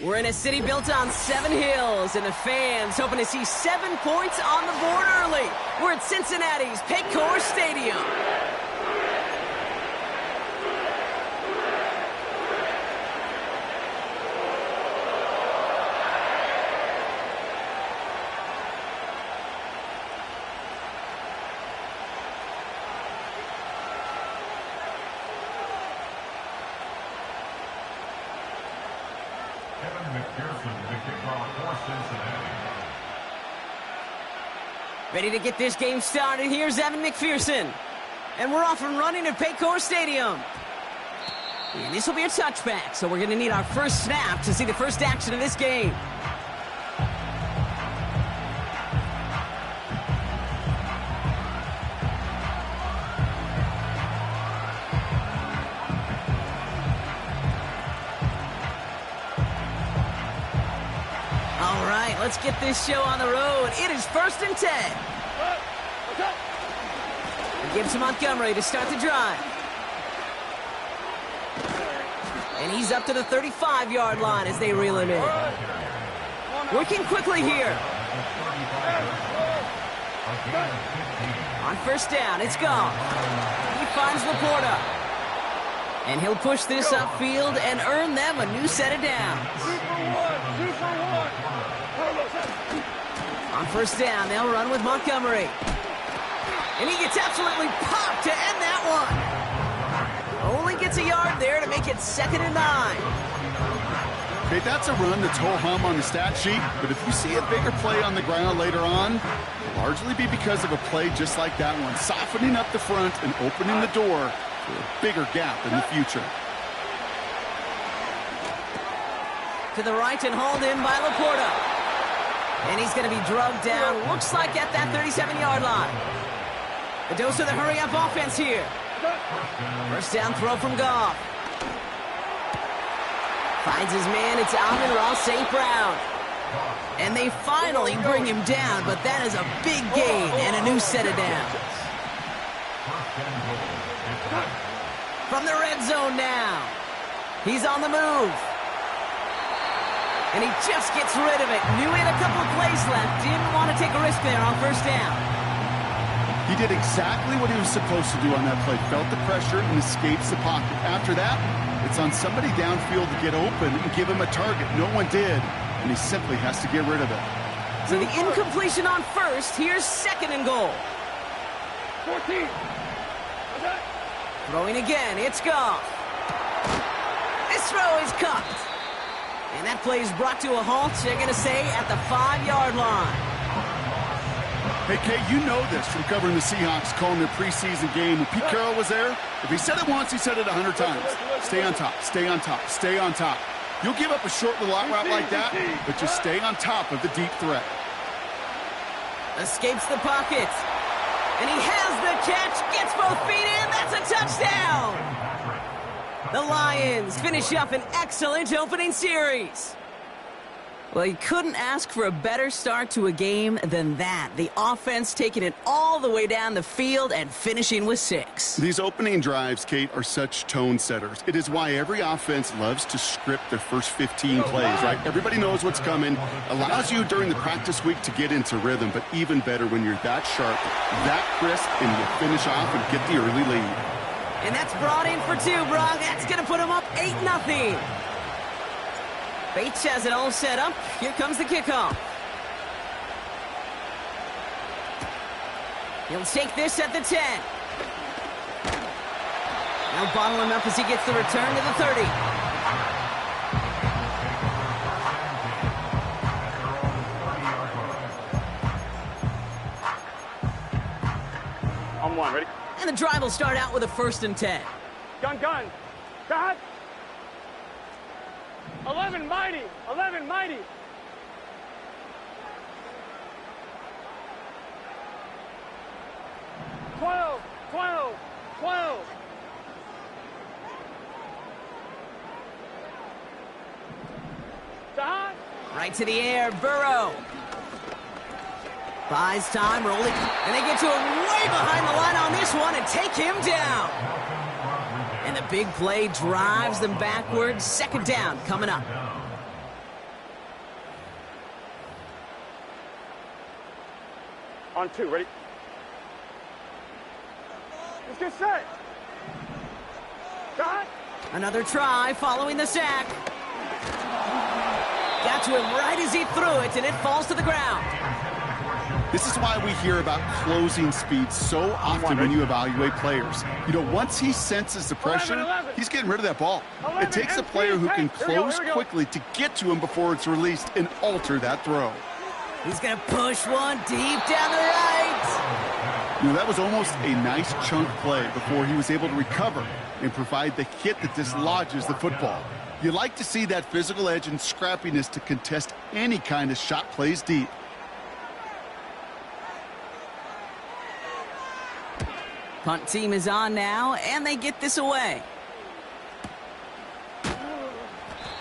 We're in a city built on 7 hills, and the fans hoping to see 7 points on the board early. We're at Cincinnati's Paycor Stadium. Ready to get this game started. Here's Evan McPherson. And we're off and running at Paycor Stadium. And this will be a touchback, so we're going to need our first snap to see the first action of this game. All right, let's get this show on the road. It is 1st and 10. He gives to Montgomery to start the drive. And he's up to the 35-yard line as they reel him in. Working quickly here. On 1st down, it's gone. He finds Laporta. And he'll push this upfield and earn them a new set of downs. On 1st down, they'll run with Montgomery. And he gets absolutely popped to end that one. Only gets a yard there to make it 2nd and 9. Okay, that's a run that's ho-hum on the stat sheet, but if you see a bigger play on the ground later on, it'll largely be because of a play just like that one, softening up the front and opening the door for a bigger gap in the future. To the right and hauled in by Laporta. And he's going to be drugged down, looks like at that 37-yard line. A dose of the hurry-up offense here. 1st down throw from Goff. Finds his man, it's Amon-Ra St. Brown. And they finally bring him down, but that is a big gain and a new set of downs. From the red zone now. He's on the move. And he just gets rid of it. Knew he had a couple of plays left. Didn't want to take a risk there on 1st down. He did exactly what he was supposed to do on that play. Felt the pressure and escapes the pocket. After that, it's on somebody downfield to get open and give him a target. No one did, and he simply has to get rid of it. So the incompletion on 1st. Here's 2nd and goal. 14. Throwing again. It's Goff. This throw is caught. And that play is brought to a halt, they're going to say, at the 5-yard line. Hey, Kate, you know this from covering the Seahawks, calling their preseason game. When Pete Carroll was there, if he said it once, he said it 100 times. Stay on top, stay on top, stay on top. You'll give up a short little out route like that, but just stay on top of the deep threat. Escapes the pocket. And he has the catch, gets both feet in, that's a touchdown! The Lions finish up an excellent opening series. Well, you couldn't ask for a better start to a game than that. The offense taking it all the way down the field and finishing with 6. These opening drives, Kate, are such tone setters. It is why every offense loves to script their first 15 plays, right? Everybody knows what's coming. Allows you during the practice week to get into rhythm, but even better when you're that sharp, that crisp, and you finish off and get the early lead. And that's brought in for 2, Brock. That's going to put him up 8-0. Bates has it all set up. Here comes the kickoff. He'll take this at the 10. Now bottle him up as he gets the return to the 30. On 1, ready? And the drive will start out with a 1st and 10. Gun. Got. 11 mighty. 11 mighty. Twelve. Dot. Right to the air, Burrow. Buys time, rolling, and they get to him way behind the line on this one and take him down. And the big play drives them backwards. 2nd down coming up. On 2, ready? Let's get set. Shot. Another try following the sack. Got to him right as he threw it, and it falls to the ground. This is why we hear about closing speed so often when you evaluate players. You know, once he senses the pressure, he's getting rid of that ball. It takes a player who can close quickly to get to him before it's released and alter that throw. He's going to push one deep down the right. You know, that was almost a nice chunk play before he was able to recover and provide the hit that dislodges the football. You like to see that physical edge and scrappiness to contest any kind of shot plays deep. Punt team is on now, and they get this away.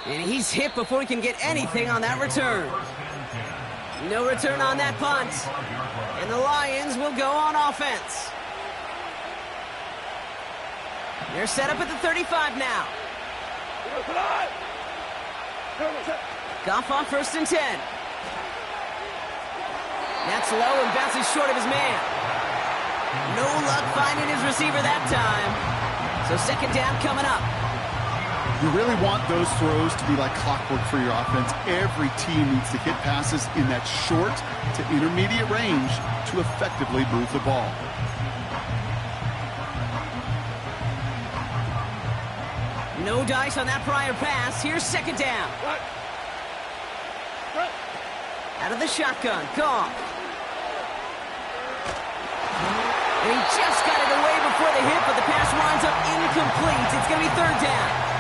And he's hit before he can get anything on that return. No return on that punt. And the Lions will go on offense. They're set up at the 35 now. Goff on 1st and 10. That's low and bounces short of his man. No luck finding his receiver that time. So 2nd down coming up. You really want those throws to be like clockwork for your offense. Every team needs to hit passes in that short to intermediate range to effectively move the ball. No dice on that prior pass. Here's 2nd down. Out of the shotgun, Goff. And he just got it away before the hit, but the pass winds up incomplete. It's going to be 3rd down.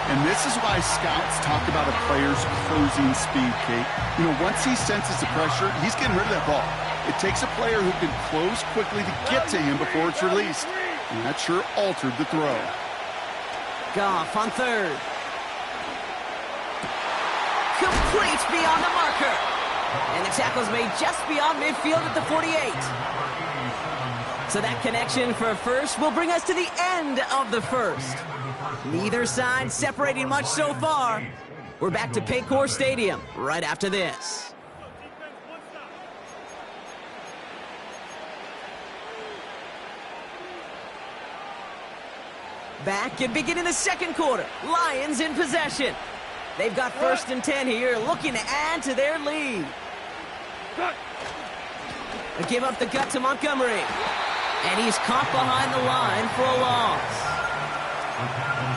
And this is why scouts talk about a player's closing speed, Kate. You know, once he senses the pressure, he's getting rid of that ball. It takes a player who can close quickly to get to him before it's released. And that sure altered the throw. Goff on 3rd. Complete beyond the marker. And the tackle's made just beyond midfield at the 48. So that connection for a first will bring us to the end of the first. Neither side separating much so far. We're back to Paycor Stadium right after this. Back and beginning the 2nd quarter. Lions in possession. They've got 1st and 10 here, looking to add to their lead. They give up the gut to Montgomery. And he's caught behind the line for a loss.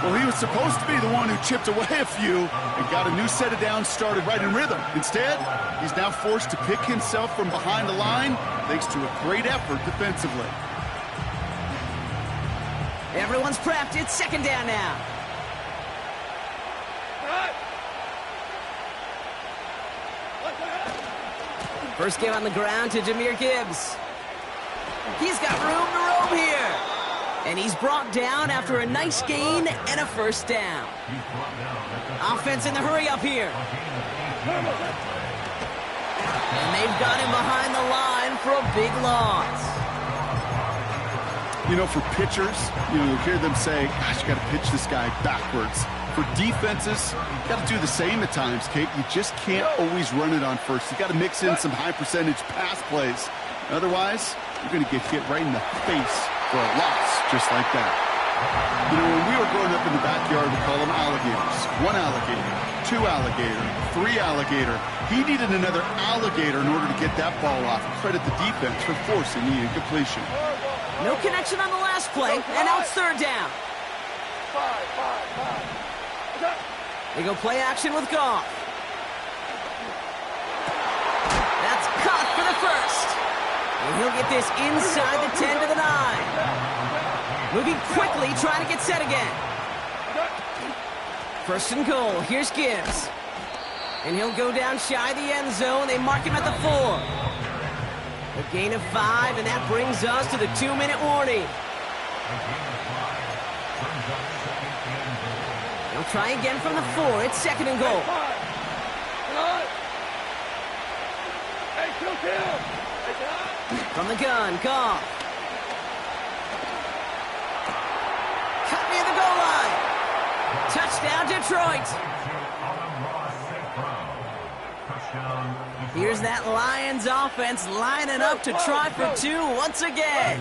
Well, he was supposed to be the one who chipped away a few and got a new set of downs started right in rhythm. Instead, he's now forced to pick himself from behind the line thanks to a great effort defensively. Everyone's prepped. It's 2nd down now. First game on the ground to Jahmyr Gibbs. He's got room to roam here. And he's brought down after a nice gain and a 1st down. Offense in the hurry up here. And they've got him behind the line for a big loss. You know, for pitchers, you hear them say, gosh, you got to pitch this guy backwards. For defenses, you got to do the same at times, Kate. You just can't always run it on first. You got to mix in some high-percentage pass plays. Otherwise, you're going to get hit right in the face for a loss just like that. You know, when we were growing up in the backyard, we call them alligators. 1 alligator, 2 alligator, 3 alligator. He needed another alligator in order to get that ball off. Credit the defense for forcing the incompletion. No connection on the last play, and now it's 3rd down. They go play action with Goff. That's caught for the 1st. And he'll get this inside the 10 to the 9. Moving quickly, trying to get set again. 1st and goal. Here's Gibbs. And he'll go down shy of the end zone. They mark him at the 4. A gain of 5, and that brings us to the 2-minute warning. They'll try again from the 4. It's 2nd and goal. From the gun, Goff. Cut near the goal line. Touchdown, Detroit. Here's that Lions offense lining up to try for two once again.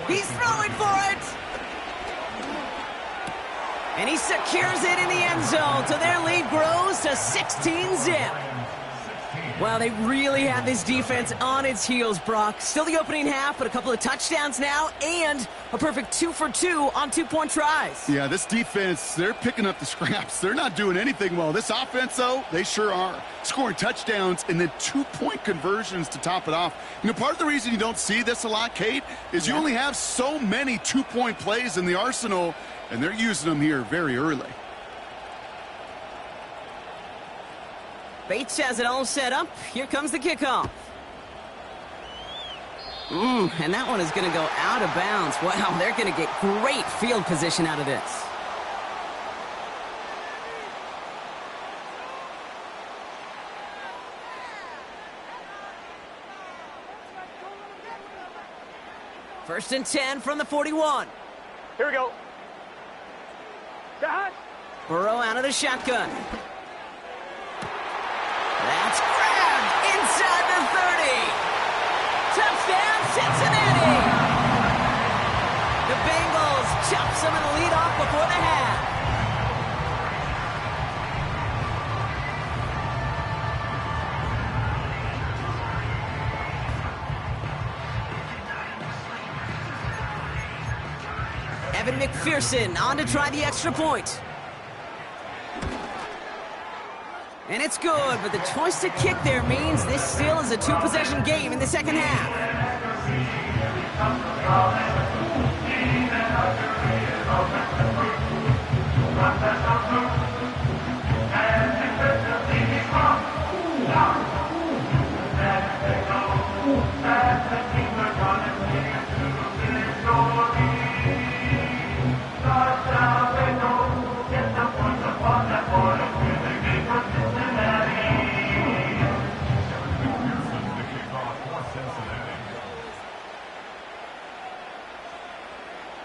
He's throwing for it. And he secures it in the end zone, so their lead grows to 16-zip. Well, they really have this defense on its heels, Brock. Still the opening half, but a couple of touchdowns now, and a perfect 2 for 2 on two-point tries. Yeah, this defense, they're picking up the scraps. They're not doing anything well. This offense, though, they sure are. Scoring touchdowns and then two-point conversions to top it off. You know, part of the reason you don't see this a lot, Kate, is you only have so many two-point plays in the arsenal, and they're using them here very early. Bates has it all set up. Here comes the kickoff. And that one is going to go out of bounds. Wow, they're going to get great field position out of this. First and 10 from the 41. Here we go. Dodge. Burrow out of the shotgun. That's grabbed inside the 30. Touchdown, Cincinnati. The Bengals chop some of the lead off before the half. Evan McPherson on to try the extra point. And it's good, but the choice to kick there means this still is a two-possession game in the second half.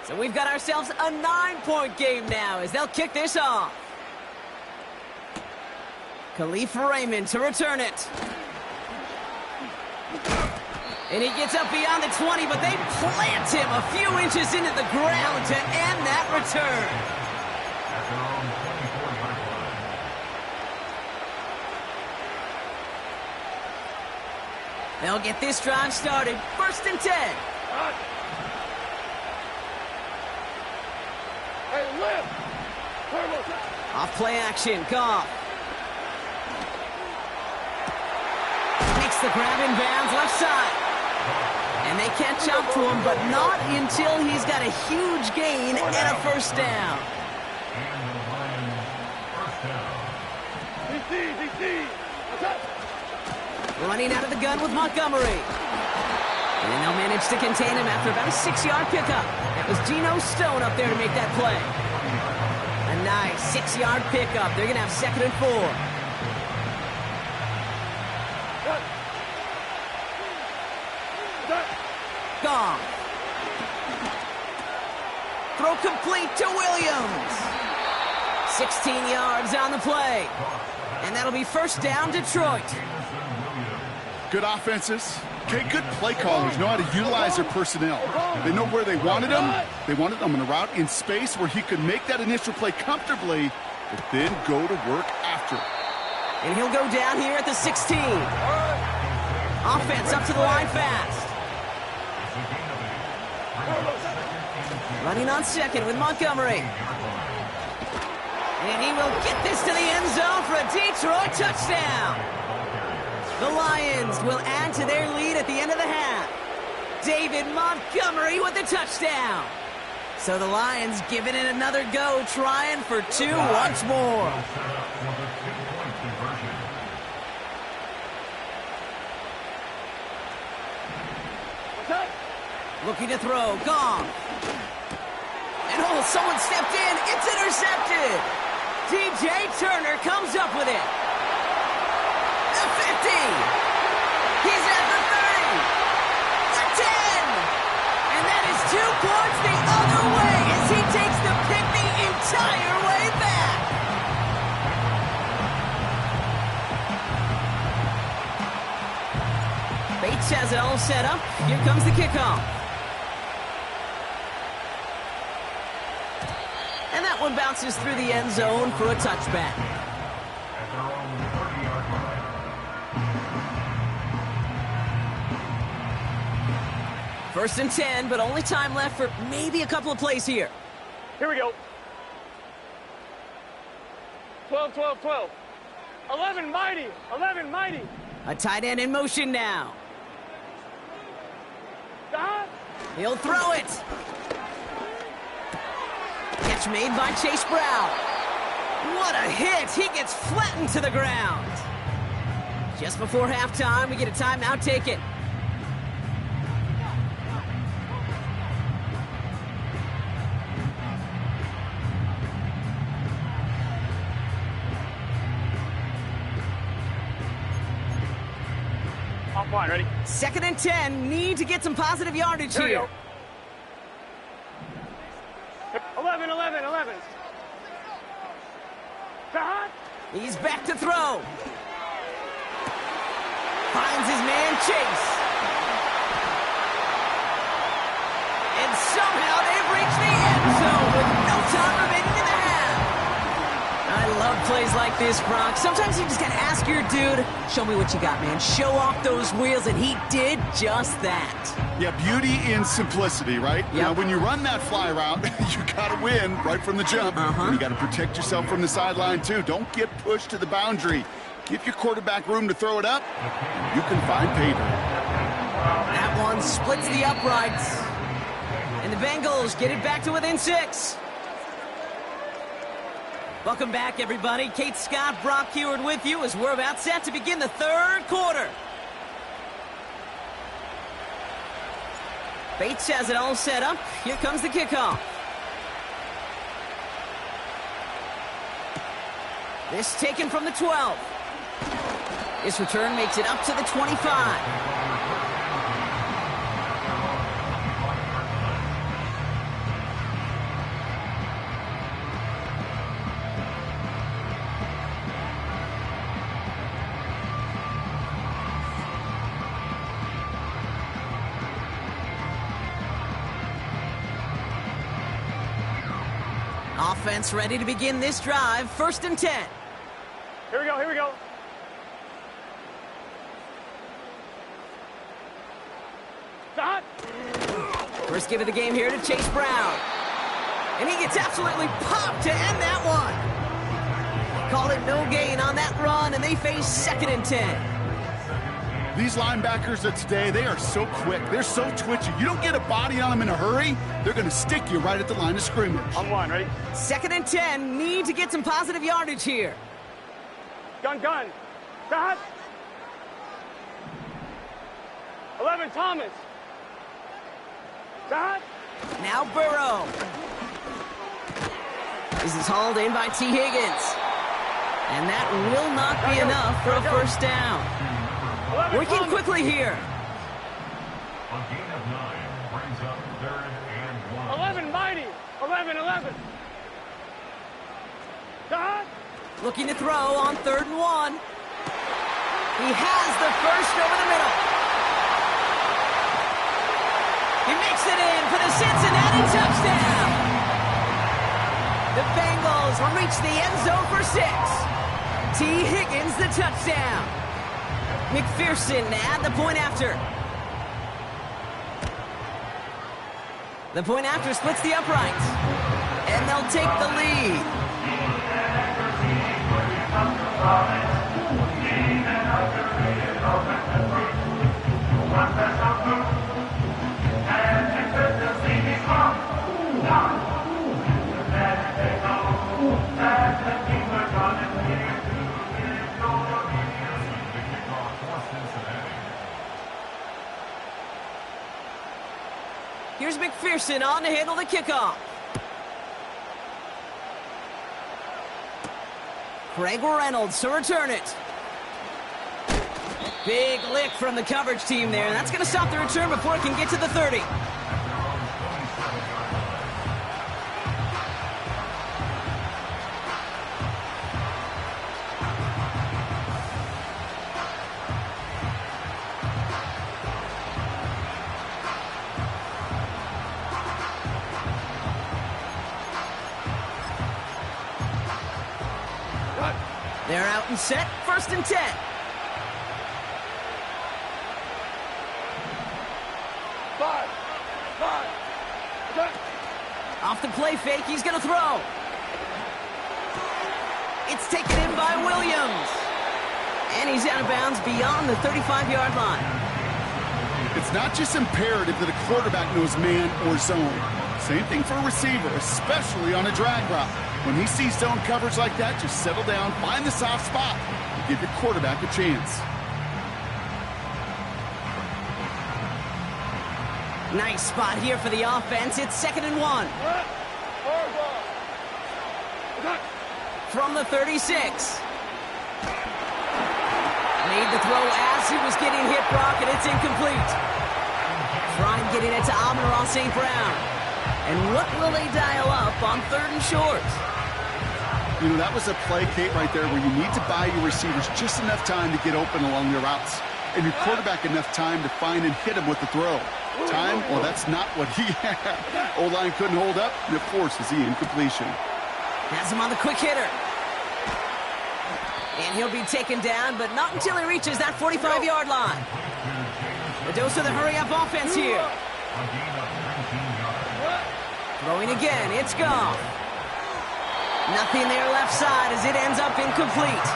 So we've got ourselves a 9-point game now as they'll kick this off. Khalif Raymond to return it. And he gets up beyond the 20, but they plant him a few inches into the ground to end that return. They'll get this drive started. First and 10. Off play action, Goff. Makes the grab in bounds left side. And they catch up to him, but not until he's got a huge gain and a first down. Running out of the gun with Montgomery. And they'll manage to contain him after about a 6-yard pickup. That was Geno Stone up there to make that play. A nice 6-yard pickup. They're going to have 2nd and 4. Gone. Throw complete to Williams. 16 yards on the play. And that'll be first down, Detroit. Good offenses. Okay, good play callers know how to utilize their personnel. They know where they wanted him. They wanted him on a route in space where he could make that initial play comfortably, but then go to work after. And he'll go down here at the 16. Offense up to the line fast. Running on second with Montgomery. And he will get this to the end zone for a Detroit touchdown. The Lions will add to their lead at the end of the half. David Montgomery with the touchdown. So the Lions giving it another go, trying for two once more. Looking to throw, Goff. And oh, someone stepped in. It's intercepted. DJ Turner comes up with it. The 50. He's at the 30. The 10. And that is 2 points the other way as he takes the pick the entire way back. all set up, here comes the kickoff. And that one bounces through the end zone for a touchback. First and 10, but only time left for maybe a couple of plays here. Here we go. 12, 12, 12. 11 mighty. 11 mighty. A tight end in motion now. Stop. He'll throw it. Catch made by Chase Brown. What a hit. He gets flattened to the ground. Just before halftime, we get a timeout taken. Offline, ready? Second and 10. Need to get some positive yardage Here we here. go. 11, 11, 11. Stop. He's back to throw. Finds his man Chase. And somehow they've reached the end zone with no time remaining in the half. I love plays like this, Brock. Sometimes you just gotta ask your dude, show me what you got, man. Show off those wheels, and he did just that. Yeah, beauty in simplicity, right? Yep. Now, when you run that fly route, you got to win right from the jump. You got to protect yourself from the sideline, too. Don't get pushed to the boundary. Give your quarterback room to throw it up. You can find pay dirt. That one splits the uprights. And the Bengals get it back to within 6. Welcome back, everybody. Kate Scott, Brock Heward with you as we're about set to begin the third quarter. Bates has it all set up. Here comes the kickoff. This taken from the 12. This return makes it up to the 25. Offense ready to begin this drive. First and 10. Here we go, here we go. Stop. First give of the game here to Chase Brown. And he gets absolutely popped to end that one. Call it no gain on that run, and they face second and 10. These linebackers of today, they are so quick. They're so twitchy. You don't get a body on them in a hurry, they're going to stick you right at the line of scrimmage. On one, ready? Second and 10. Need to get some positive yardage here. Gun, gun. Stop. 11, Thomas. Stop. Now Burrow. This is hauled in by T. Higgins. And that will not be enough for a first down. 11, Working Thomas. quickly here. A gain of 9 brings up 3rd and 1. 11, mighty. 11, 11. Stop. Looking to throw on 3rd and 1. He has the first over the middle. He makes it in for the Cincinnati touchdown. The Bengals will reach the end zone for 6. T. Higgins the touchdown. McPherson at the point after. The point after splits the uprights. And they'll take the lead. Here's McPherson on to handle the kickoff. Craig Reynolds to return it. Big lick from the coverage team there. That's going to stop the return before it can get to the 30. They're out and set, 1st and 10. Five. Off the play fake, he's going to throw. It's taken in by Williams. And he's out of bounds beyond the 35-yard line. It's not just imperative that a quarterback knows man or zone. Same thing for a receiver, especially on a drag route. When he sees zone coverage like that, just settle down, find the soft spot, and give your quarterback a chance. Nice spot here for the offense. It's 2nd and 1. From the 36. Made the throw as he was getting hit, Brock, and it's incomplete. Trying getting it to Amon-Ra St. Brown. And what will they dial up on 3rd and short? You know, that was a play, Kate, right there where you need to buy your receivers just enough time to get open along their routes. And your quarterback enough time to find and hit him with the throw. Time? Well, that's not what he had. O-line couldn't hold up, and it forces the incompletion. Has him on the quick hitter. And he'll be taken down, but not until he reaches that 45-yard line. The dose of the hurry-up offense here. Throwing again, it's Goff. Nothing there left side as it ends up incomplete.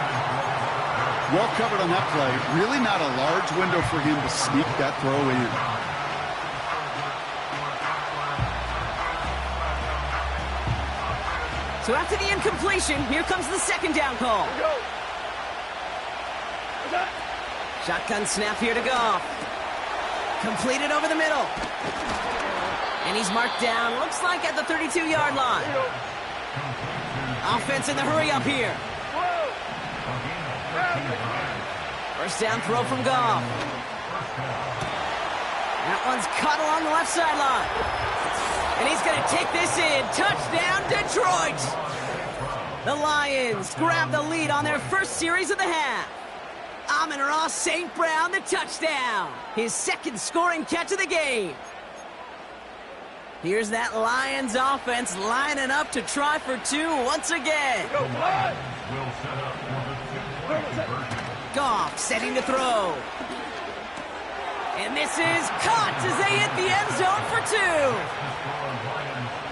Well covered on that play. Really not a large window for him to sneak that throw in. So after the incompletion, here comes the 2nd down call. Shotgun snap here to Goff. Completed over the middle. And he's marked down, looks like at the 32-yard line. Offense in the hurry-up here. 1st down throw from Goff. That one's caught along the left sideline. And he's going to take this in. Touchdown, Detroit! The Lions grab the lead on their first series of the half. Amon-Ra St. Brown, the touchdown. His 2nd scoring catch of the game. Here's that Lions offense lining up to try for 2 once again. Goff setting to throw. And this is caught as they hit the end zone for 2.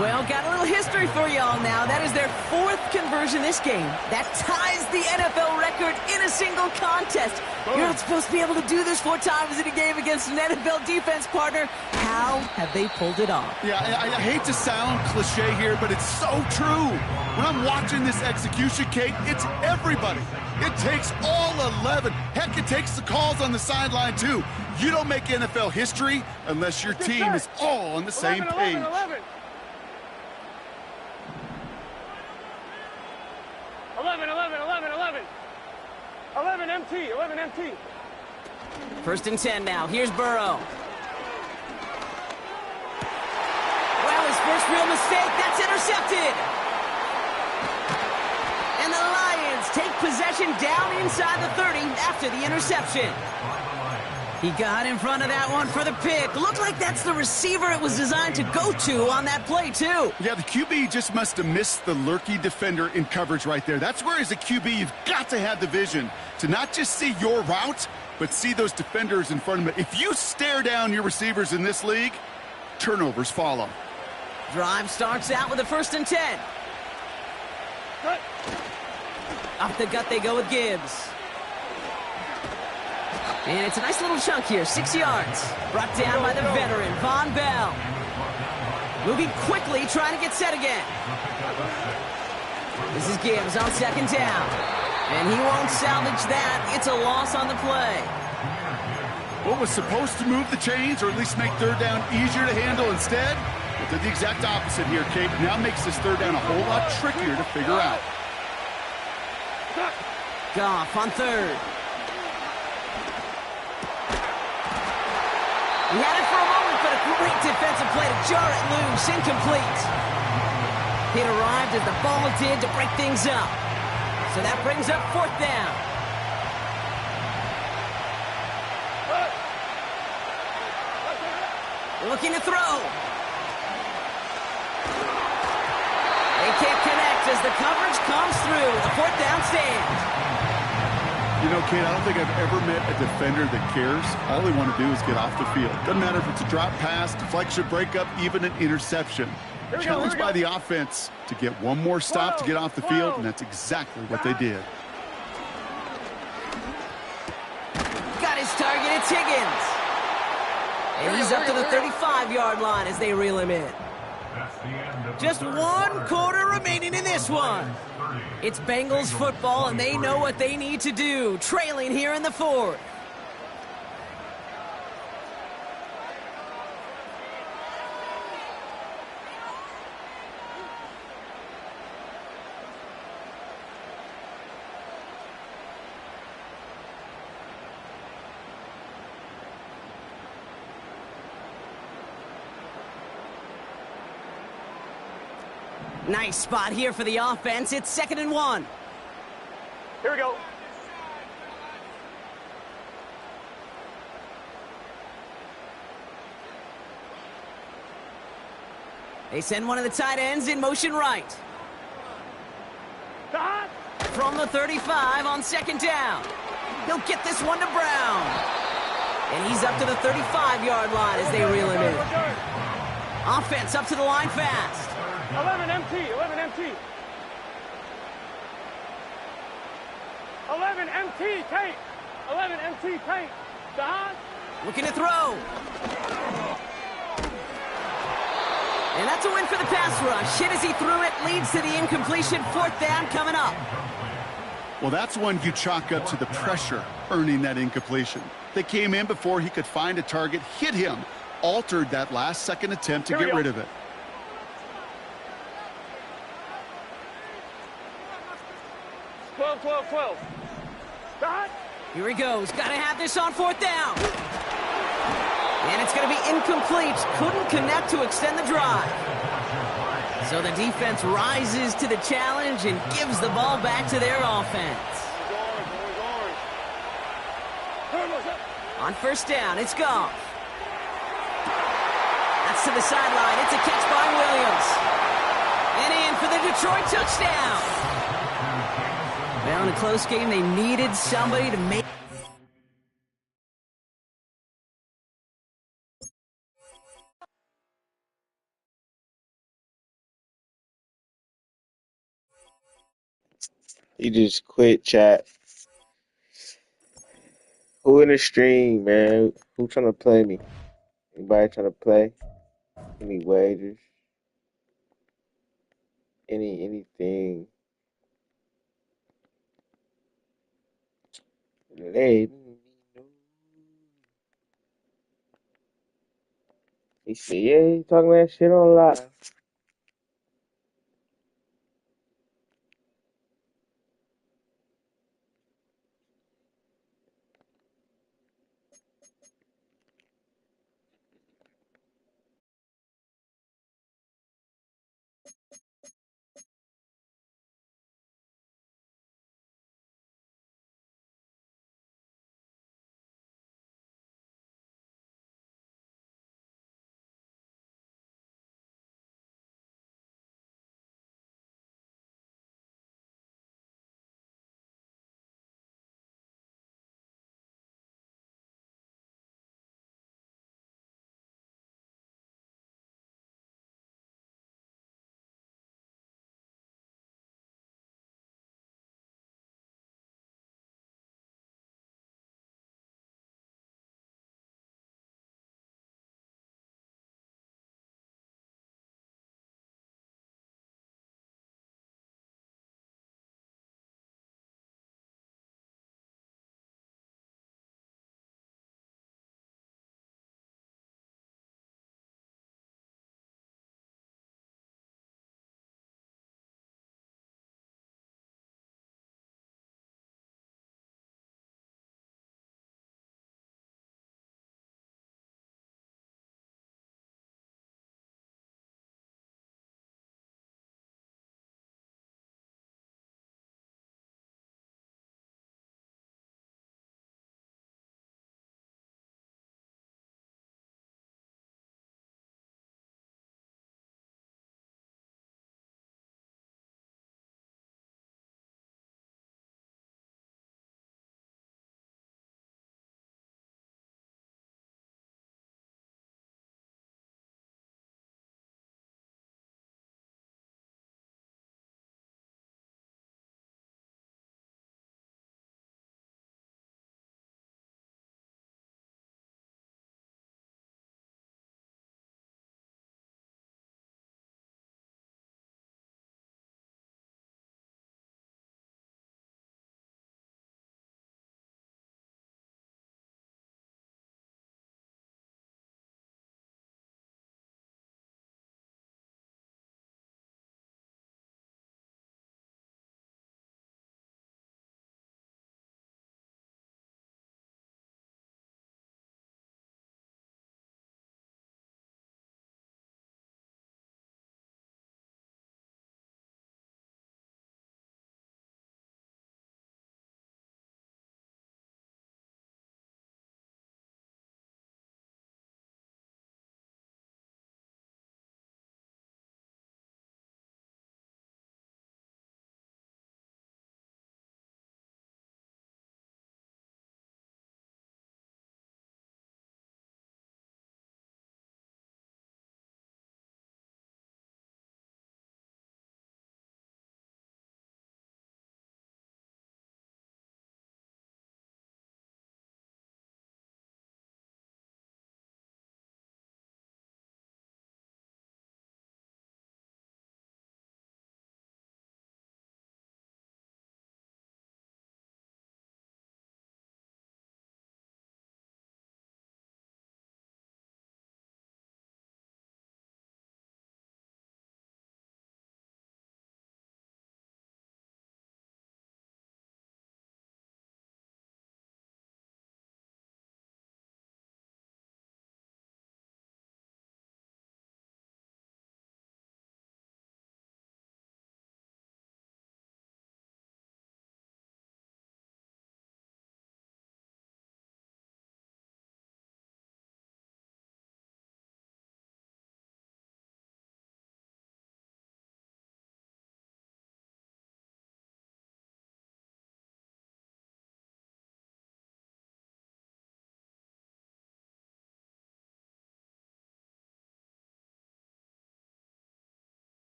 Well, got a little history for y'all now. That is their 4th conversion this game. That ties the NFL record in a single contest. You're not supposed to be able to do this 4 times in a game against an NFL defense partner. How have they pulled it off? Yeah, I hate to sound cliche here, but it's so true. When I'm watching this execution, Kate, it's everybody. It takes all 11. Heck, it takes the calls on the sideline, too. You don't make NFL history unless your team is all on the same page. 11 MT. 1st and 10 now. Here's Burrow. Well, his first real mistake. That's intercepted. And the Lions take possession down inside the 30 after the interception. He got in front of that one for the pick. Looked like that's the receiver it was designed to go to on that play, too. Yeah, the QB just must have missed the lurky defender in coverage right there. That's where, as a QB, you've got to have the vision to not just see your route, but see those defenders in front of it. If you stare down your receivers in this league, turnovers follow. Drive starts out with a 1st and 10. Off the gut they go with Gibbs. And it's a nice little chunk here, 6 yards. Brought down by the veteran, Von Bell. Moving quickly, trying to get set again. This is Gibbs on 2nd down. And he won't salvage that. It's a loss on the play. What was supposed to move the chains, or at least make 3rd down easier to handle instead, it did the exact opposite here, Kate. Now makes this 3rd down a whole lot trickier to figure out. Goff on 3rd. He had it for a moment, but a great defensive play to jar it loose. Incomplete. It arrived as the ball did to break things up. So that brings up 4th down. Looking to throw. They can't connect as the coverage comes through. A fourth down stand. You know, Kate, I don't think I've ever met a defender that cares. All they want to do is get off the field. Doesn't matter if it's a drop pass, deflection, breakup, even an interception. Challenged by the offense to get one more stop to get off the field, and that's exactly what they did. Got his target, it's Higgins. And he's up to the 35-yard line as they reel him in. Just 1 quarter remaining in this one. It's Bengals football, and they know what they need to do, trailing here in the fourth. Nice spot here for the offense. It's 2nd and 1. Here we go. They send one of the tight ends in motion right. From the 35 on 2nd down. He'll get this one to Brown. And he's up to the 35-yard line as they reel him in. Offense up to the line fast. 11 MT, 11 MT. 11 MT, Kate. 11 MT, Kate. Looking to throw. And that's a win for the pass rush. Hit as he threw it, leads to the incompletion. 4th down coming up. Well, that's one you chalk up to the pressure earning that incompletion. They came in before he could find a target, hit him, altered that last-second attempt to get rid of it. Twelve. Here he goes. Got to have this on 4th down. And it's going to be incomplete. Couldn't connect to extend the drive. So the defense rises to the challenge and gives the ball back to their offense. On 1st down, it's Goff. That's to the sideline. It's a catch by Williams. And in for the Detroit touchdown. Well, in a close game, they needed somebody to make... You just quit, chat. Who in the stream, man? Who trying to play me? Anybody trying to play? Any wagers? Anything? Let me know. He said, yeah, he talking that shit on live.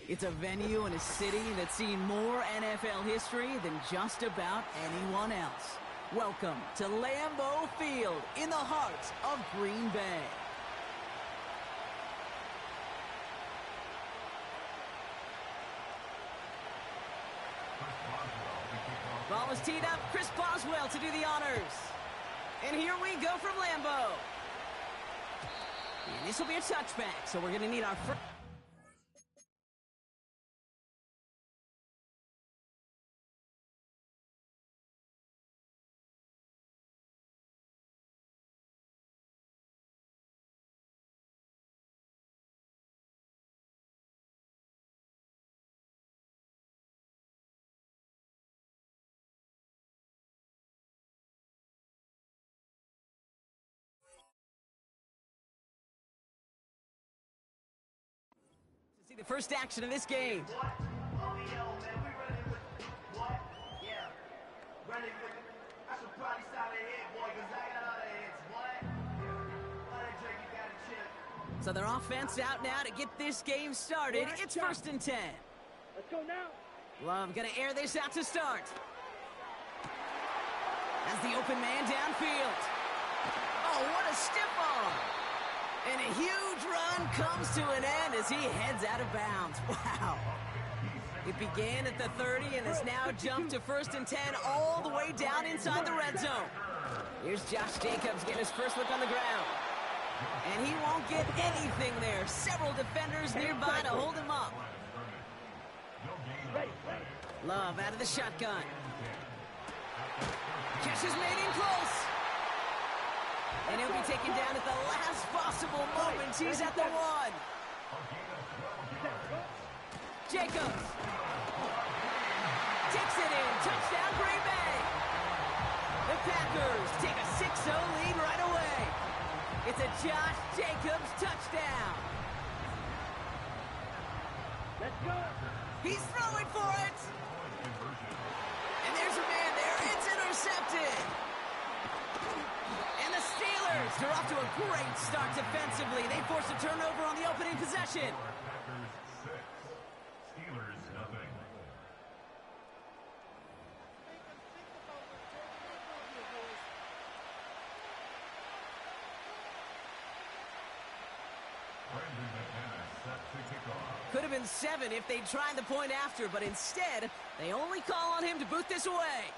It's a venue and a city that's seen more NFL history than just about anyone else. Welcome to Lambeau Field in the heart of Green Bay. Ball is teed up. Chris Boswell to do the honors. And here we go from Lambeau. And this will be a touchback, so we're going to need our first. See the first action of this game. What? Oh, yo, man, we running with what? Yeah. Running with I should probably stop a hit, boy, because I got all the hits. What? All that drink, you got a chip. So their offense out now to get this game started. It's 1st and 10. Let's go now. Love gonna air this out to start. As the open man downfield. Oh, what a stiff arm. And a huge run comes to an end as he heads out of bounds. Wow. It began at the 30 and has now jumped to 1st and 10 all the way down inside the red zone. Here's Josh Jacobs getting his first look on the ground. And he won't get anything there. Several defenders nearby to hold him up. Love out of the shotgun. Catch is made in close. And he'll be taken down at the last possible moment. He's at the 1. Jacobs. Takes it in. Touchdown, Green Bay. The Packers take a 6-0 lead right away. It's a Josh Jacobs touchdown. Let's go. He's throwing for it. And there's a man there. It's intercepted. And the Steelers are off to a great start defensively. They force a turnover on the opening possession. Packers 6, Steelers nothing. Brandon McManus set to kick off. Could have been 7 if they'd tried the point after, but instead, they only call on him to boot this away.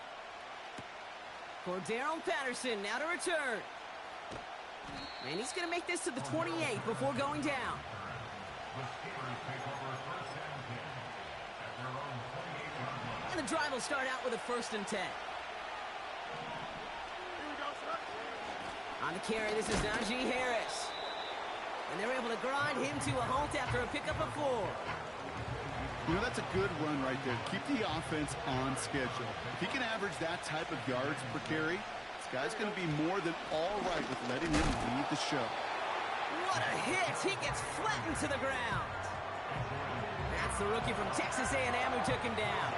Cordarrelle Patterson now to return. And he's going to make this to the 28 before going down. The Steelers take over 1st and 10 at their own 28-yard line. And the drive will start out with a 1st and 10. On the carry, this is Najee Harris. And they're able to grind him to a halt after a pickup of 4. You know, that's a good run right there. Keep the offense on schedule. If he can average that type of yards per carry, this guy's going to be more than all right with letting him lead the show. What a hit! He gets flattened to the ground. That's the rookie from Texas A&M who took him down.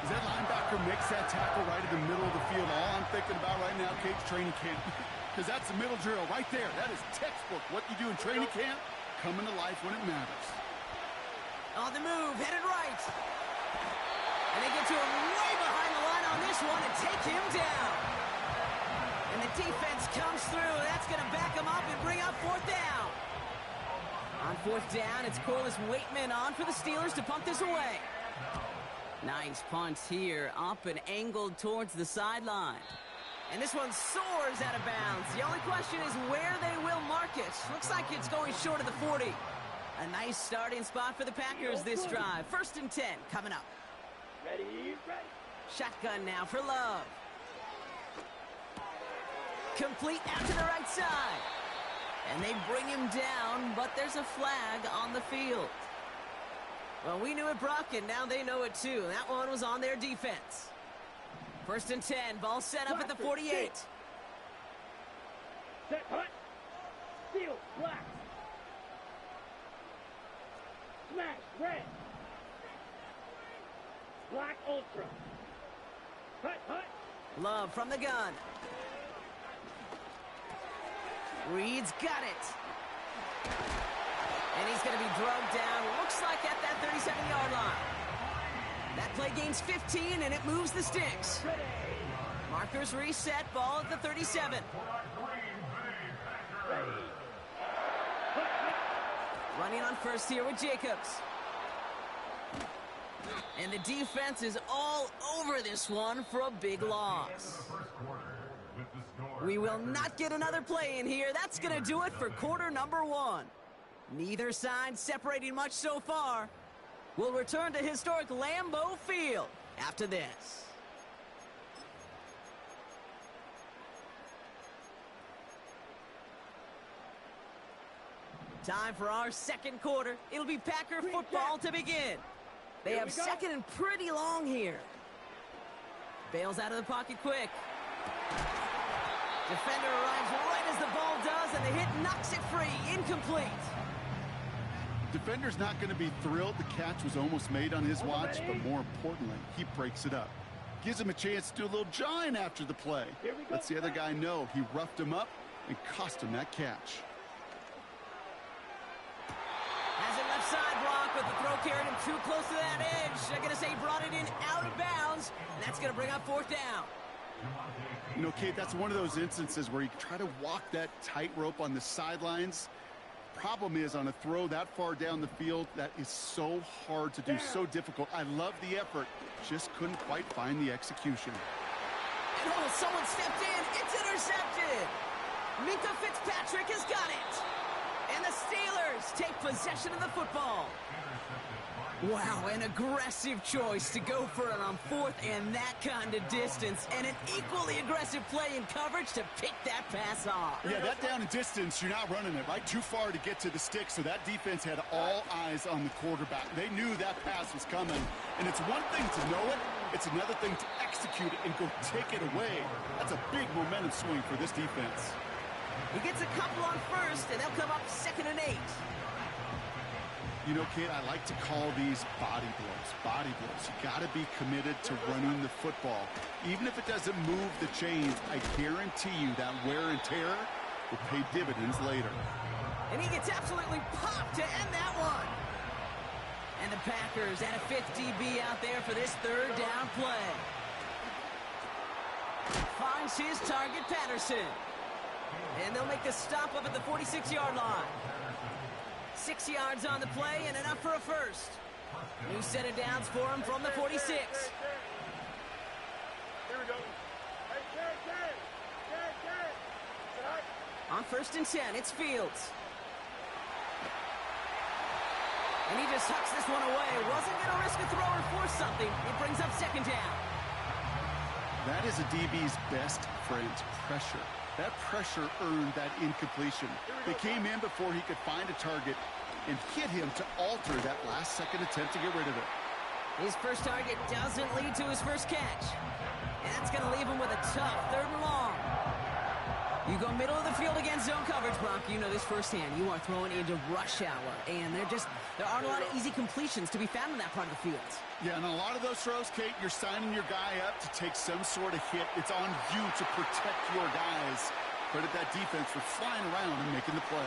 As that linebacker makes that tackle right in the middle of the field, all I'm thinking about right now, Kate's training camp. Because that's the middle drill right there. That is textbook. What you do in training camp, coming to life when it matters. On the move, headed right. And they get to him way behind the line on this one and take him down. And the defense comes through, and that's going to back him up and bring up 4th down. On 4th down, it's Corliss Waitman on for the Steelers to punt this away. Nice punt here, up and angled towards the sideline. And this one soars out of bounds. The only question is where they will mark it. Looks like it's going short of the 40. A nice starting spot for the Packers this drive. 1st and 10 coming up. Ready. Shotgun now for Love. Complete out to the right side. And they bring him down, but there's a flag on the field. Well, we knew it, Brock, and now they know it too. That one was on their defense. 1st and 10, ball set up at the 48. Set, hut. Steal, black. Smash, red. Black Ultra. Hut. Love from the gun. Reed's got it. And he's going to be throw down, looks like at that 37-yard line. That play gains 15, and it moves the sticks. Markers reset, ball at the 37. Running on first here with Jacobs. And the defense is all over this one for a big loss. We will not get another play in here. That's going to do it for quarter number 1. Neither side separating much so far. We'll return to historic Lambeau Field after this. Time for our second quarter. It'll be Packer football to begin. They have second and pretty long here. Bails out of the pocket quick. Defender arrives right as the ball does, and the hit knocks it free. Incomplete. Defender's not going to be thrilled the catch was almost made on his watch, but more importantly, he breaks it up. Gives him a chance to do a little jawing after the play. Lets the other guy know he roughed him up and cost him that catch. Has it left side block, but the throw carried him too close to that edge. They're going to say he brought it in out of bounds, and that's going to bring up fourth down. You know, Kate, that's one of those instances where you try to walk that tightrope on the sidelines. Problem is, on a throw that far down the field, that is so hard to do, so difficult. I love the effort, just couldn't quite find the execution. And oh, someone stepped in. It's intercepted. Minka Fitzpatrick has got it. And the Steelers take possession of the football. Wow, an aggressive choice to go for it on fourth and that kind of distance. And an equally aggressive play in coverage to pick that pass off. Yeah, that down and distance, you're not running it, right? Too far to get to the stick, so that defense had all eyes on the quarterback. They knew that pass was coming. And it's one thing to know it, it's another thing to execute it and go take it away. That's a big momentum swing for this defense. He gets a couple on first, and they'll come up 2nd and 8. You know, Kate, I like to call these body blows. Body blows. You got to be committed to running the football. Even if it doesn't move the chains, I guarantee you that wear and tear will pay dividends later. And he gets absolutely popped to end that one. And the Packers at a 5th DB out there for this third down play. Finds his target, Patterson. And they'll make the stop up at the 46-yard line. 6 yards on the play and enough for a first. New set of downs for him from the 46. Here we go. Hey, Jared. On 1st and 10, it's Fields. And he just tucks this one away. Wasn't going to risk a throw or force something. It brings up 2nd down. That is a DB's best friend, pressure. That pressure earned that incompletion. They came in before he could find a target and hit him to alter that last-second attempt to get rid of it. His first target doesn't lead to his first catch. And that's going to leave him with a tough 3rd and long. You go middle of the field against zone coverage, Brock. You know this firsthand. You are throwing into rush hour. And there aren't a lot of easy completions to be found in that part of the field. Yeah, and a lot of those throws, Kate, you're signing your guy up to take some sort of hit. It's on you to protect your guys. Credit that defense for flying around and making the play.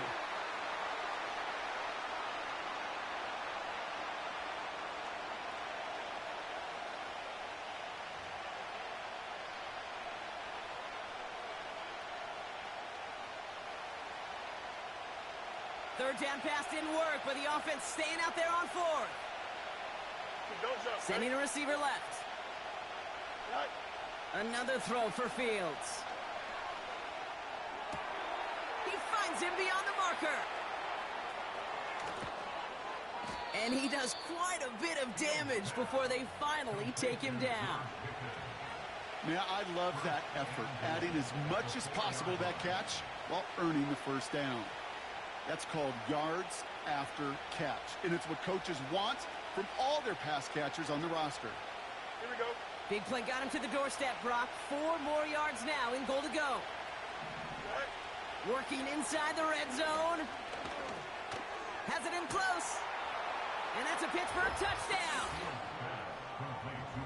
Third down pass didn't work, but the offense staying out there on 4th. Sending a receiver left. Another throw for Fields. He finds him beyond the marker. And he does quite a bit of damage before they finally take him down. Man, I love that effort, adding as much as possible to that catch while earning the first down. That's called yards after catch, and it's what coaches want from all their pass catchers on the roster. Here we go. Big play got him to the doorstep, Brock. 4 more yards now in goal to go. Working inside the red zone. Has it in close. And that's a Pittsburgh touchdown.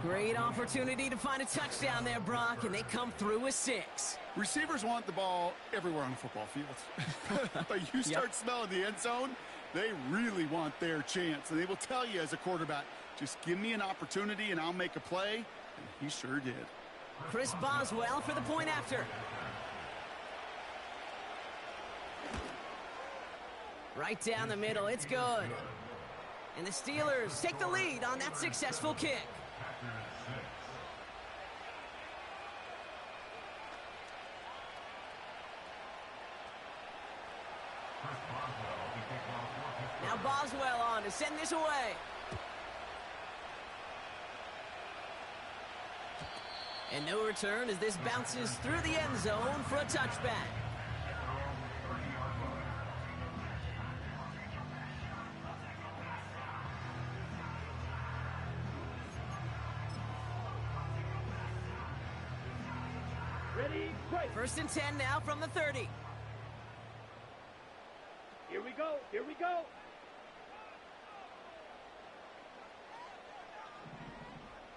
Great opportunity to find a touchdown there, Brock, and they come through with 6. Receivers want the ball everywhere on the football field. But you start smelling the end zone, they really want their chance. And they will tell you as a quarterback, just give me an opportunity and I'll make a play. And he sure did. Chris Boswell for the point after. Right down the middle, it's good. And the Steelers take the lead on that successful kick. Now Boswell on to send this away. And no return as this bounces through the end zone for a touchback. Ready, right. 1st and 10 now from the 30. Here we go, here we go.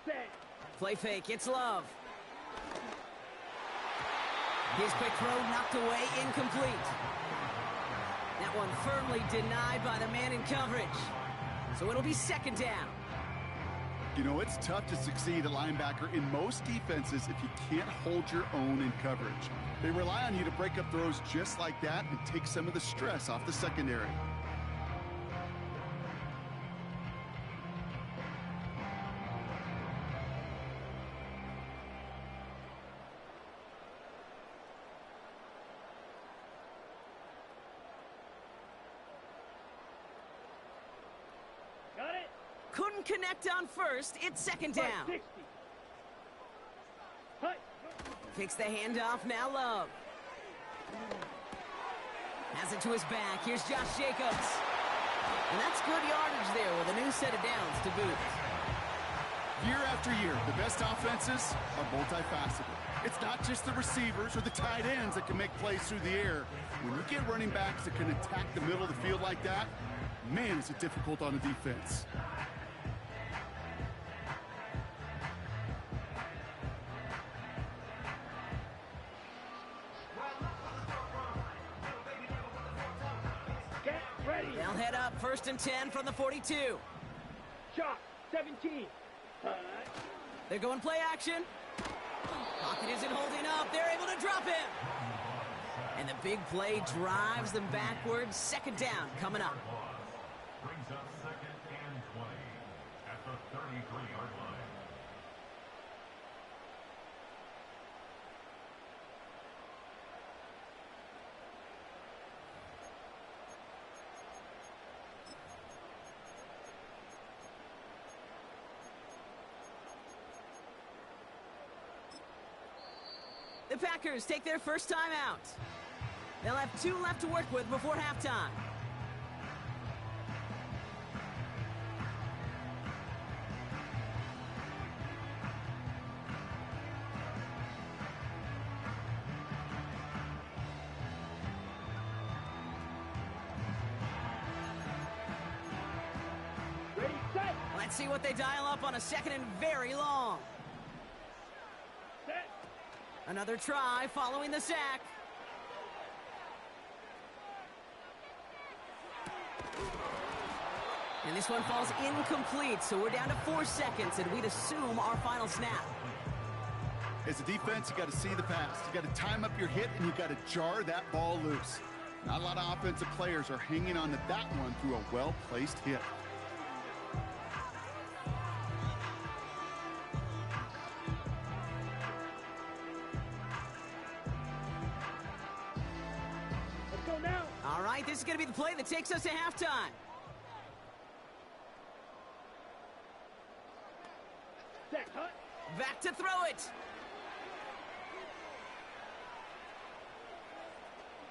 Set. Play fake, it's Love. His quick throw knocked away, incomplete. That one firmly denied by the man in coverage. So it'll be 2nd down. You know, it's tough to succeed at linebacker in most defenses if you can't hold your own in coverage. They rely on you to break up throws just like that and take some of the stress off the secondary. Got it. Couldn't connect on 1st, it's 2nd down. 60. Hut. Fakes the handoff, now Love. Has it to his back, here's Josh Jacobs. And that's good yardage there with a new set of downs to boot. Year after year, the best offenses are multifaceted. It's not just the receivers or the tight ends that can make plays through the air. When you get running backs that can attack the middle of the field like that, man, is it difficult on the defense. Get ready. They'll head up 1st and 10 from the 42. Shot. 17. They're going play action. Pocket isn't holding up. They're able to drop him. And the big play drives them backwards. 2nd down coming up. Brings up 2nd and 20 at the 33-yard line. The Packers take their first time out. They'll have 2 left to work with before halftime. Ready, set. Let's see what they dial up on a 2nd and very long. Set. Another try following the sack. And this one falls incomplete, so we're down to 4 seconds, and we'd assume our final snap. As a defense, you got to see the pass. You got to time up your hit, and you got to jar that ball loose. Not a lot of offensive players are hanging on to that one through a well-placed hit. Let's go now. All right, this is going to be the play that takes us to halftime. Set. Hut. Back to throw it.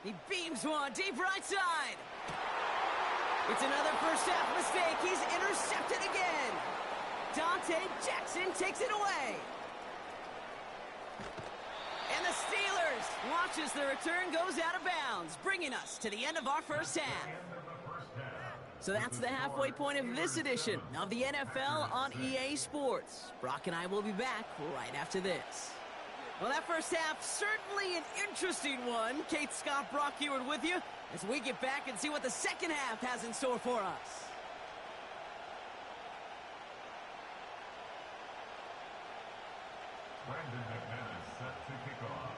He beams one deep right side. It's another first half mistake. He's intercepted again. Dante Jackson takes it away. And the Steelers watch as the return goes out of bounds, bringing us to the end of our first half. End of the first half. So that's the halfway point of this edition of the NFL on EA Sports. Brock and I will be back right after this. Well, that first half, certainly an interesting one. Kate, Scott, Brock Heward with you as we get back and see what the second half has in store for us. Brandon McManus set to kick off.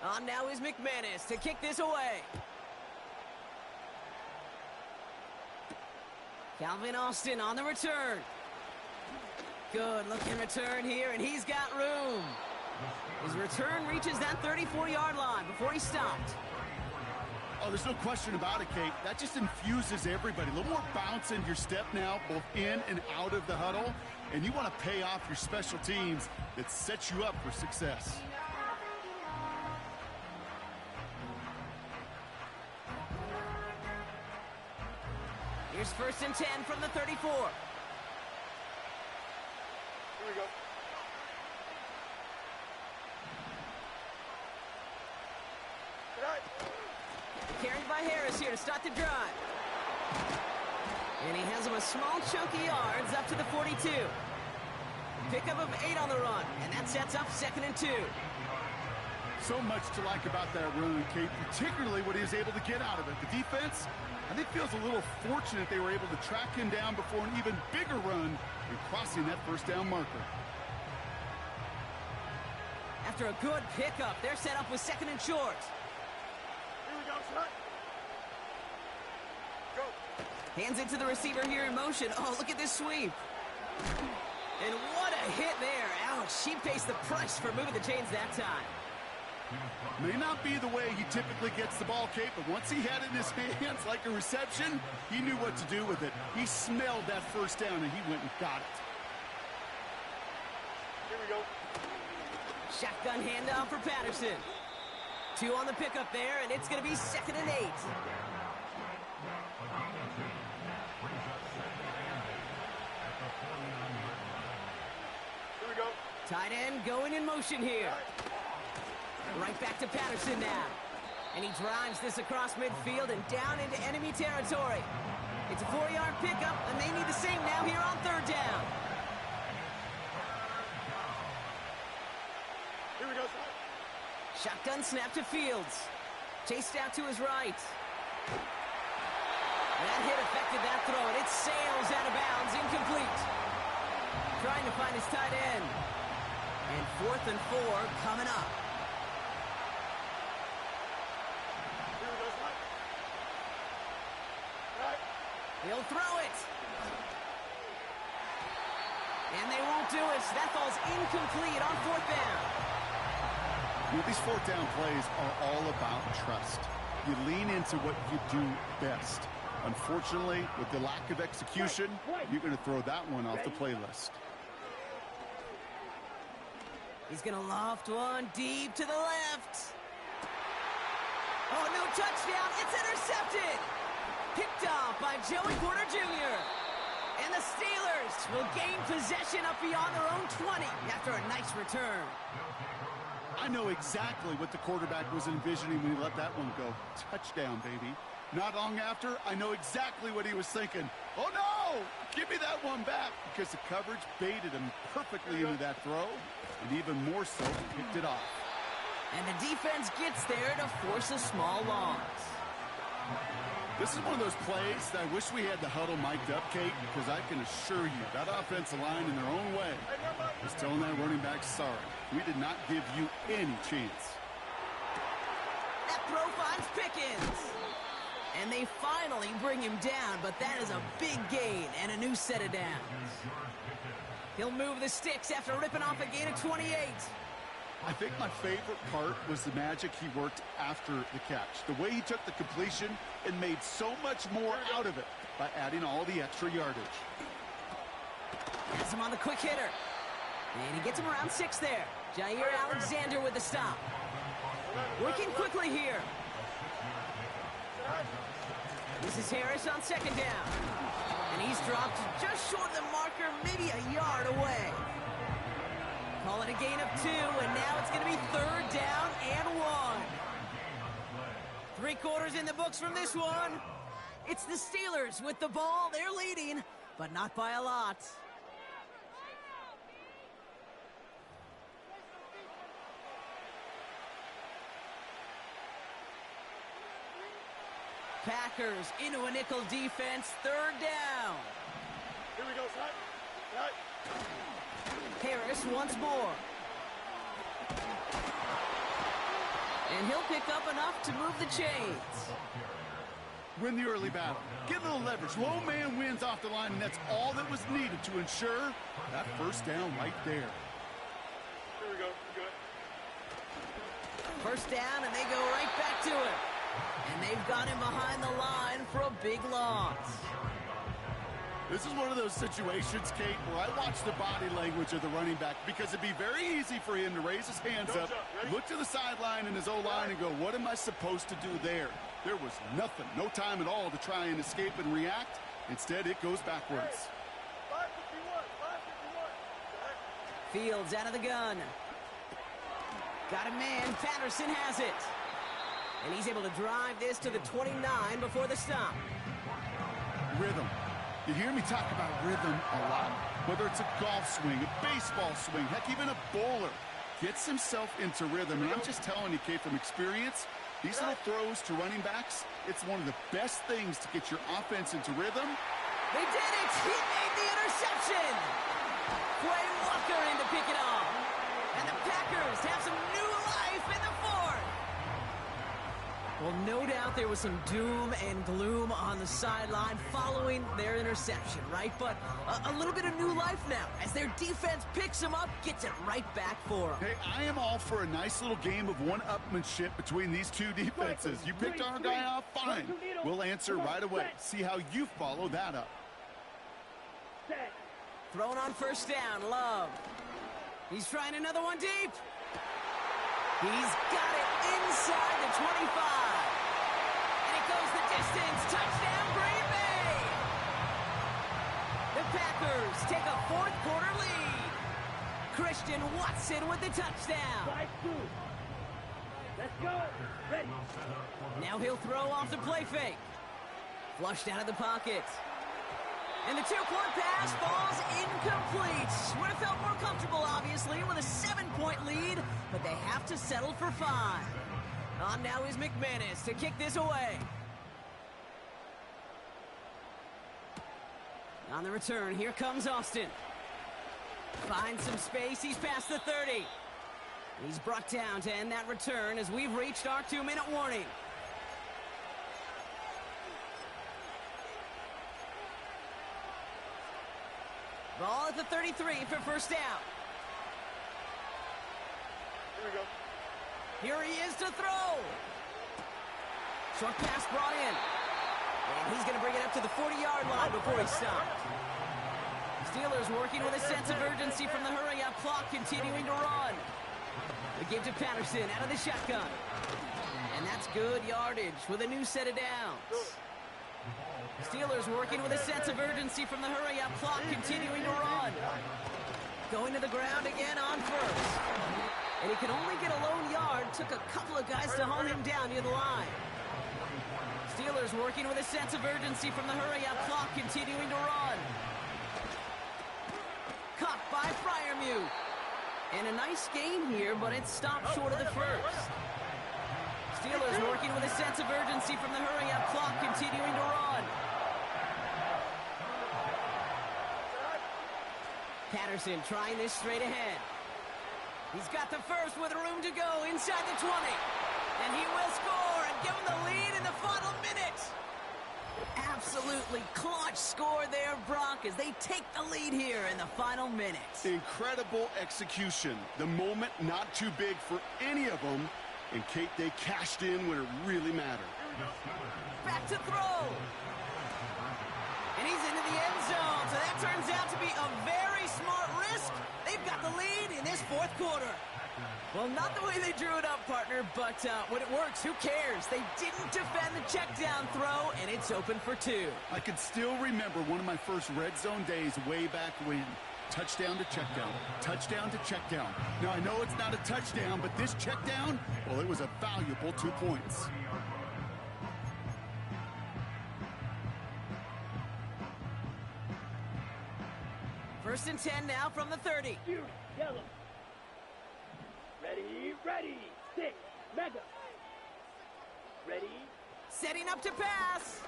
On now is McManus to kick this away. Calvin Austin on the return. Good looking return here, and he's got room. His return reaches that 34-yard line before he stopped. Oh, there's no question about it, Kate. That just infuses everybody. A little more bounce in your step now, both in and out of the huddle. And you want to pay off your special teams that sets you up for success. Here's 1st and 10 from the 34. Here we go. Good night. Carried by Harris here to start the drive. And he has him a small chunky yards up to the 42. Pickup of 8 on the run, and that sets up 2nd and 2. So much to like about that run, Kate, particularly what he was able to get out of it. The defense, I think, feels a little fortunate they were able to track him down before an even bigger run and crossing that first down marker. After a good pickup, they're set up with 2nd and short. Here we go, son. Go. Hands it to the receiver here in motion. Oh, look at this sweep. And what a hit there. Ouch, she pays the price for moving the chains that time. May not be the way he typically gets the ball, Kate, but once he had it in his hands like a reception, he knew what to do with it. He smelled that first down, and he went and got it. Here we go. Shotgun handoff for Patterson. 2 on the pickup there, and it's going to be 2nd and 8. Here we go. Tight end going in motion here. Right back to Patterson now. And he drives this across midfield and down into enemy territory. It's a 4-yard pickup, and they need the same now here on 3rd down. Here we go, son. Shotgun snap to Fields. Chased out to his right. That hit affected that throw, and it sails out of bounds, incomplete. Trying to find his tight end. And 4th and 4 coming up. Here we go, son. Right. He'll throw it. And they won't do it. That ball's incomplete on 4th down. You know, these 4th down plays are all about trust. You lean into what you do best. Unfortunately, with the lack of execution, you're going to throw that one off the playlist. He's going to loft one deep to the left. Oh, no touchdown. It's intercepted. Picked off by Joey Porter Jr. And the Steelers will gain possession up beyond their own 20 after a nice return. I know exactly what the quarterback was envisioning when he let that one go. Touchdown, baby. Not long after, I know exactly what he was thinking. Oh, no! Give me that one back, because the coverage baited him perfectly into that throw, and even more so, picked it off. And the defense gets there to force a small loss. This is one of those plays that I wish we had the huddle mic'd up, Kate, because I can assure you that offensive line in their own way is telling that running back, sorry, we did not give you any chance. That throw finds Pickens. And they finally bring him down, but that is a big gain and a new set of downs. He'll move the sticks after ripping off a gain of 28. I think my favorite part was the magic he worked after the catch. The way he took the completion and made so much more out of it by adding all the extra yardage. Has him on the quick hitter. And he gets him around 6 there. Jair Alexander with the stop. Working quickly here. This is Harris on 2nd down. And he's dropped just short of the marker, maybe a yard away. Call it a gain of 2, and now it's going to be 3rd down and 1. 3 quarters in the books from this one. It's the Steelers with the ball. They're leading, but not by a lot. Packers into a nickel defense, 3rd down. Here we go, son. Right. Harris once more. And he'll pick up enough to move the chains. Win the early battle. Get a little leverage. Low man wins off the line, and that's all that was needed to ensure that 1st down right there. Here we go. Good. 1st down, and they go right back to it. And they've got him behind the line for a big loss. This is one of those situations, Kate, where I watch the body language of the running back because it'd be very easy for him to raise his hands up, look to the sideline and his O-line and go, what am I supposed to do there? There was nothing, no time at all to try and escape and react. Instead, it goes backwards. 551, 551. Fields out of the gun. Got a man. Patterson has it. And he's able to drive this to the 29 before the stop. Rhythm. You hear me talk about rhythm a lot. Whether it's a golf swing, a baseball swing, heck, even a bowler. Gets himself into rhythm. And I'm just telling you, Kate, from experience, these little throws to running backs, it's one of the best things to get your offense into rhythm. They did it! He made the interception! Quay Walker in to pick it off. And the Packers have some new life in the 4th. Well, no doubt there was some doom and gloom on the sideline following their interception, right? But a little bit of new life now as their defense picks them up, gets it right back for them. Hey, I am all for a nice little game of one-upmanship between these two defenses. You picked our guy off, fine. We'll answer right away. See how you follow that up. Thrown on 1st down, Love. He's trying another one deep. He's got it inside the 25. And it goes the distance. Touchdown, Green Bay. The Packers take a 4th quarter lead. Christian Watson with the touchdown. 5-2. Let's go. Ready. Now he'll throw off the play fake. Flushed out of the pocket. And the 2-point pass falls incomplete. Would have felt more comfortable, obviously, with a 7-point lead, but they have to settle for 5. On now is McManus to kick this away. On the return, here comes Austin. Finds some space, he's past the 30. He's brought down to end that return as we've reached our 2-minute warning. Ball at the 33 for 1st down. Here we go. Here he is to throw. Short pass brought in. And he's going to bring it up to the 40-yard line before he stopped. Steelers working with a sense of urgency from the hurry-up clock, continuing to run. The give to Patterson out of the shotgun. And that's good yardage with a new set of downs. Steelers working with a sense of urgency from the hurry-up clock, continuing to run. Going to the ground again on 1st. And he could only get a lone yard. Took a couple of guys to hold him down near the line. Steelers working with a sense of urgency from the hurry-up clock, continuing to run. Caught by Freiermuth. And a nice gain here, but it stopped short of the 1st. Steelers working with a sense of urgency from the hurry-up clock, continuing to run. Patterson trying this straight ahead. He's got the 1st with room to go inside the 20. And he will score and give him the lead in the final minute. Absolutely clutch score there, Brock, as they take the lead here in the final minute. Incredible execution. The moment not too big for any of them. And, Kate, they cashed in when it really mattered. Back to throw. And he's into the end zone. So that turns out to be a very smart risk. They've got the lead in this 4th quarter. Well, not the way they drew it up, partner, but when it works, who cares? They didn't defend the check down throw, and it's open for 2. I can still remember one of my first red zone days way back when. Touchdown to check down. Touchdown to check down. Now, I know it's not a touchdown, but this check down, well, it was a valuable 2 points. First and 10 now from the 30. You, yellow. Ready, ready. Stick, mega. Ready. Setting up to pass.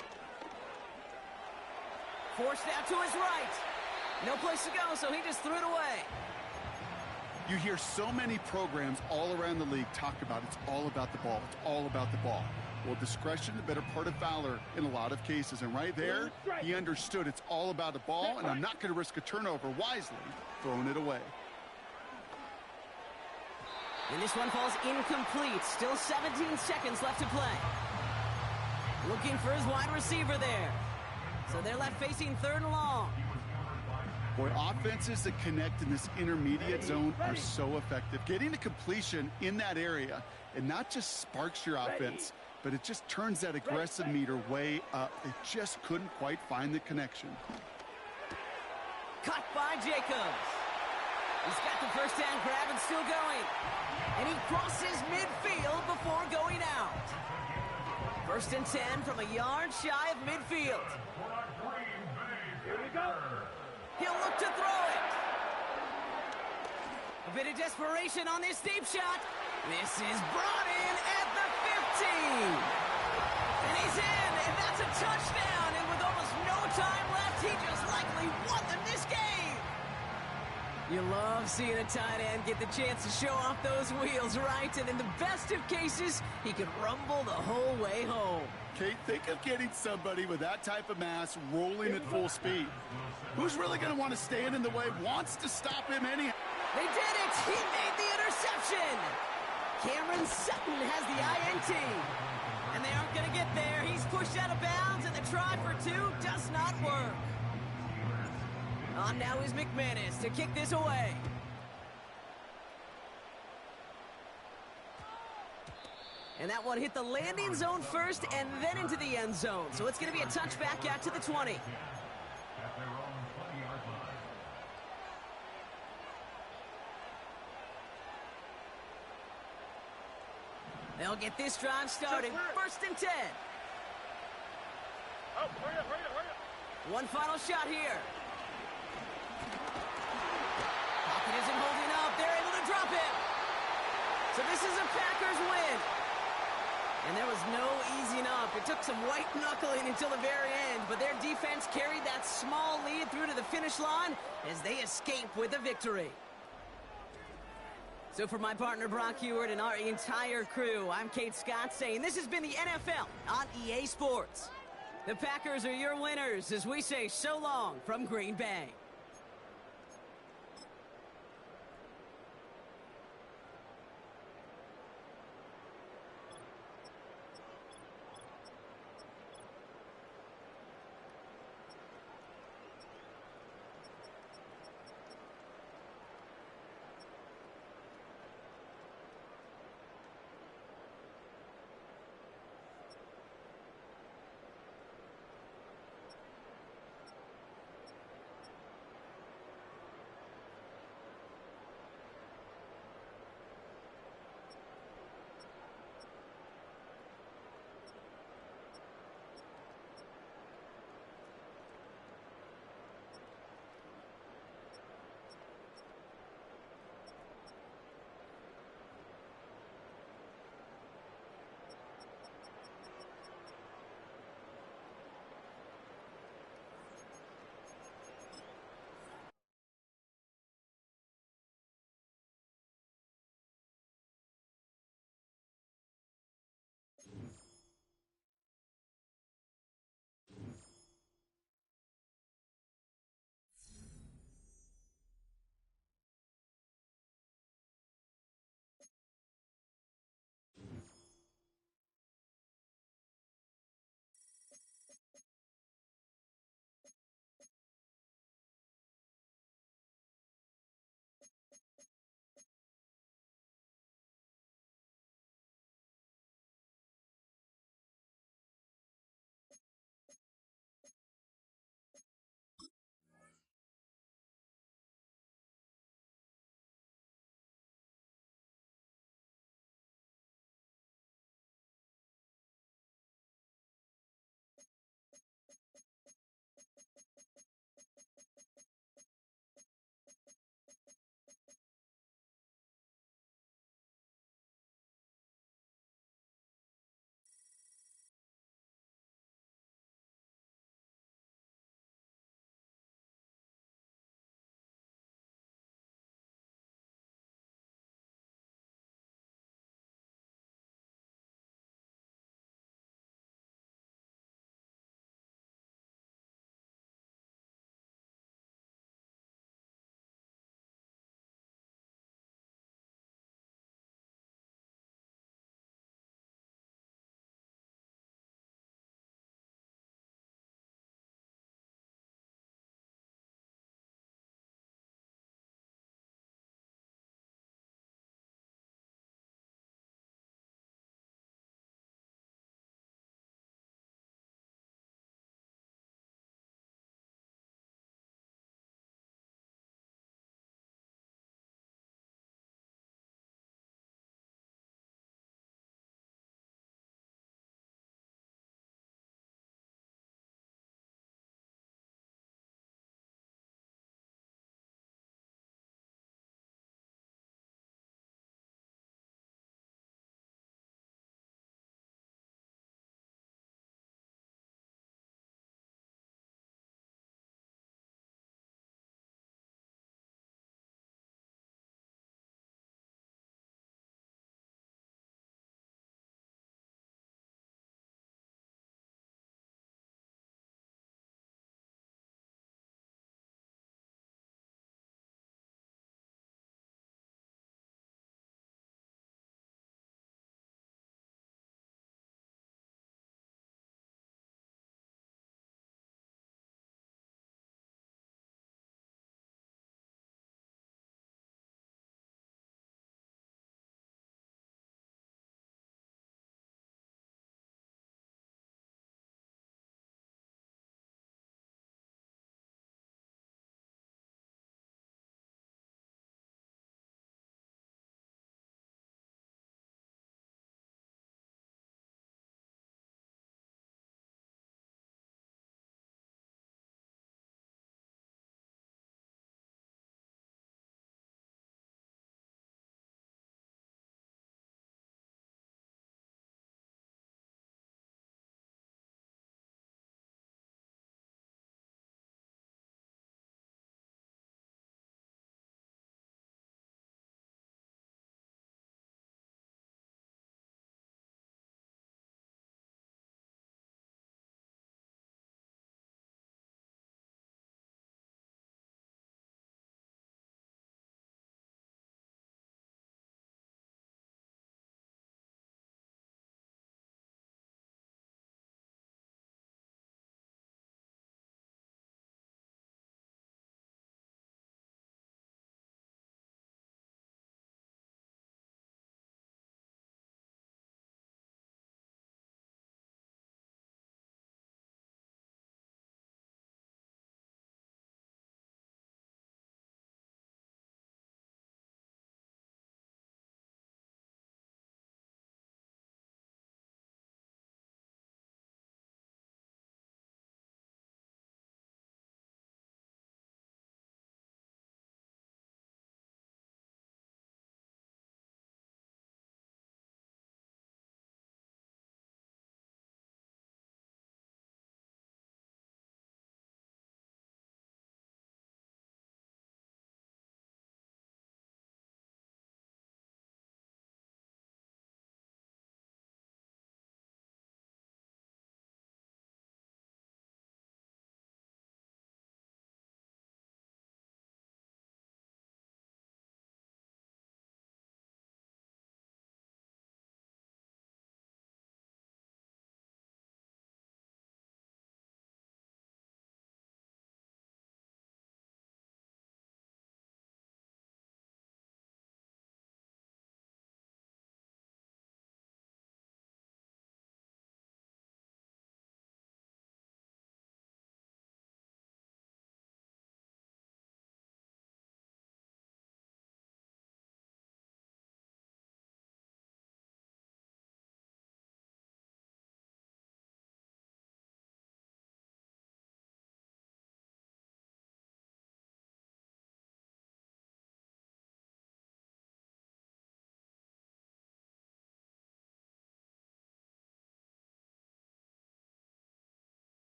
Forced out to his right. No place to go, so he just threw it away. You hear so many programs all around the league talk about it's all about the ball. It's all about the ball. Well, discretion, the better part of valor in a lot of cases. And right there, he understood it's all about the ball, and I'm not going to risk a turnover, wisely throwing it away. And this one falls incomplete. Still 17 seconds left to play. Looking for his wide receiver there. So they're left facing 3rd and long. Boy, offenses that connect in this intermediate zone are so effective. Getting a completion in that area, and not just sparks your offense, but it just turns that aggressive meter way up. They just couldn't quite find the connection. Caught by Jacobs. He's got the first down grab and still going. And he crosses midfield before going out. First and 10 from a yard shy of midfield. Here we go. He'll look to throw it. A bit of desperation on this deep shot. This is brought in at the 15. And he's in, and that's a touchdown. And with almost no time left, he just likely won them this game. You love seeing a tight end get the chance to show off those wheels, right? And in the best of cases, he could rumble the whole way home. Kate, think of getting somebody with that type of mass rolling at full speed. Who's really going to want to stand in the way, wants to stop him anyhow? They did it! He made the interception! Cameron Sutton has the INT. And they aren't going to get there. He's pushed out of bounds, and the try for 2 does not work. On now is McManus to kick this away. And that one hit the landing zone first and then into the end zone. So it's going to be a touchback out to the 20. At their own 20-yard line. They'll get this drive started. First and 10. Oh, hurry up, hurry up, hurry up. One final shot here. Pocket isn't holding up. They're able to drop him. So this is a Packers win. And there was no easing up. It took some white knuckling until the very end, but their defense carried that small lead through to the finish line as they escape with a victory. So for my partner Brock Heward and our entire crew, I'm Kate Scott saying this has been the NFL on EA Sports. The Packers are your winners as we say so long from Green Bay.